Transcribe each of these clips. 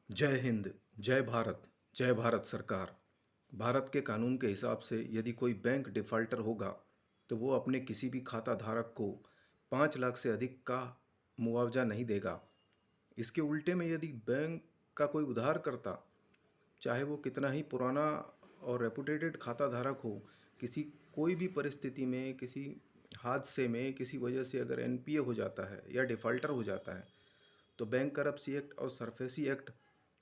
जय हिंद, जय भारत, जय भारत सरकार। भारत के कानून के हिसाब से यदि कोई बैंक डिफ़ॉल्टर होगा तो वो अपने किसी भी खाता धारक को 5 लाख से अधिक का मुआवजा नहीं देगा। इसके उल्टे में यदि बैंक का कोई उधारकर्ता, चाहे वो कितना ही पुराना और रेपुटेटेड खाता धारक हो, किसी कोई भी परिस्थिति में, किसी हादसे में, किसी वजह से अगर एनपीए हो जाता है या डिफ़ॉल्टर हो जाता है, तो बैंक करप्सी एक्ट और सरफेसी एक्ट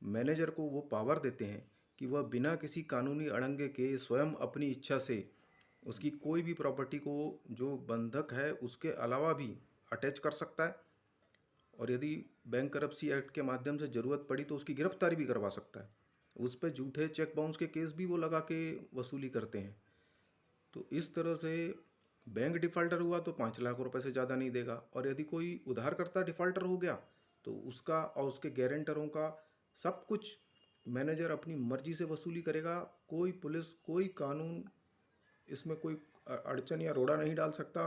मैनेजर को वो पावर देते हैं कि वह बिना किसी कानूनी अड़ंगे के स्वयं अपनी इच्छा से उसकी कोई भी प्रॉपर्टी को जो बंधक है उसके अलावा भी अटैच कर सकता है, और यदि बैंक करप्सी एक्ट के माध्यम से ज़रूरत पड़ी तो उसकी गिरफ्तारी भी करवा सकता है। उस पर झूठे चेक बाउंस के केस भी वो लगा के वसूली करते हैं। तो इस तरह से बैंक डिफ़ॉल्टर हुआ तो 5 लाख रुपए से ज़्यादा नहीं देगा, और यदि कोई उधारकर्ता डिफ़ॉल्टर हो गया तो उसका और उसके गारंटरों का सब कुछ मैनेजर अपनी मर्जी से वसूली करेगा। कोई पुलिस, कोई कानून इसमें कोई अड़चन या रोड़ा नहीं डाल सकता।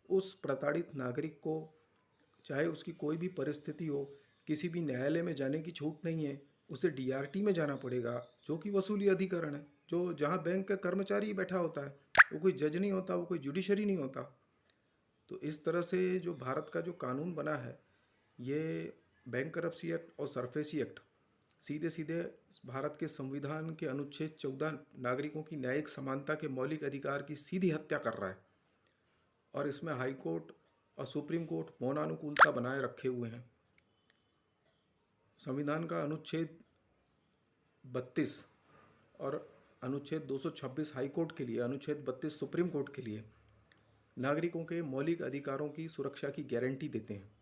उस प्रताड़ित नागरिक को, चाहे उसकी कोई भी परिस्थिति हो, किसी भी न्यायालय में जाने की छूट नहीं है। उसे डीआरटी में जाना पड़ेगा, जो कि वसूली अधिकरण है, जो जहाँ बैंक का कर्मचारी ही बैठा होता है। वो कोई जज नहीं होता, वो कोई जुडिशरी नहीं होता। तो इस तरह से जो भारत का जो कानून बना है, ये बैंक करप्सी एक्ट और सरफेसी एक्ट सीधे सीधे भारत के संविधान के अनुच्छेद 14 नागरिकों की न्यायिक समानता के मौलिक अधिकार की सीधी हत्या कर रहा है। और इसमें हाई कोर्ट और सुप्रीम कोर्ट मौनानुकूलता बनाए रखे हुए हैं। संविधान का अनुच्छेद 32 और अनुच्छेद 226 हाई कोर्ट के लिए, अनुच्छेद 32 सुप्रीम कोर्ट के लिए नागरिकों के मौलिक अधिकारों की सुरक्षा की गारंटी देते हैं।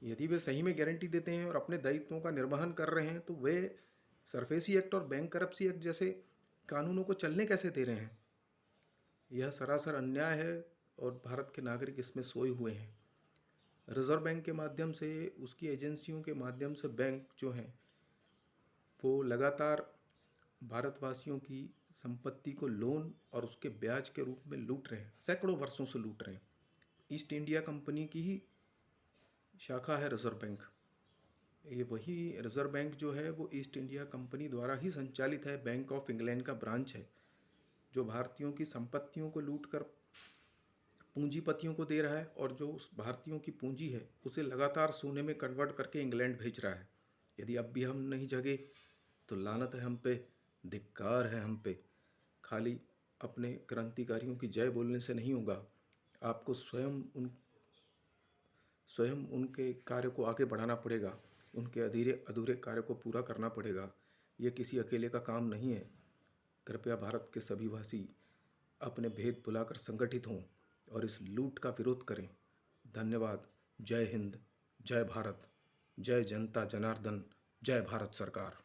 यदि वे सही में गारंटी देते हैं और अपने दायित्वों का निर्वहन कर रहे हैं तो वे सरफेसी एक्ट और बैंक करप्सी एक्ट जैसे कानूनों को चलने कैसे दे रहे हैं? यह सरासर अन्याय है और भारत के नागरिक इसमें सोए हुए हैं। रिजर्व बैंक के माध्यम से, उसकी एजेंसियों के माध्यम से बैंक जो हैं वो लगातार भारतवासियों की संपत्ति को लोन और उसके ब्याज के रूप में लूट रहे हैं, सैकड़ों वर्षों से लूट रहे हैं। ईस्ट इंडिया कंपनी की ही शाखा है रिजर्व बैंक। ये वही रिजर्व बैंक जो है वो ईस्ट इंडिया कंपनी द्वारा ही संचालित है, बैंक ऑफ इंग्लैंड का ब्रांच है, जो भारतीयों की संपत्तियों को लूट कर पूंजीपतियों को दे रहा है, और जो उस भारतीयों की पूंजी है उसे लगातार सोने में कन्वर्ट करके इंग्लैंड भेज रहा है। यदि अब भी हम नहीं जगे तो लानत है हम पे, धिक्कार है हम पे। खाली अपने क्रांतिकारियों की जय बोलने से नहीं होगा, आपको स्वयं उनके कार्य को आगे बढ़ाना पड़ेगा, उनके अधूरे अधूरे कार्य को पूरा करना पड़ेगा। ये किसी अकेले का काम नहीं है। कृपया भारत के सभी भाषी अपने भेद भुलाकर संगठित हों और इस लूट का विरोध करें। धन्यवाद। जय हिंद, जय भारत, जय जनता जनार्दन, जय भारत सरकार।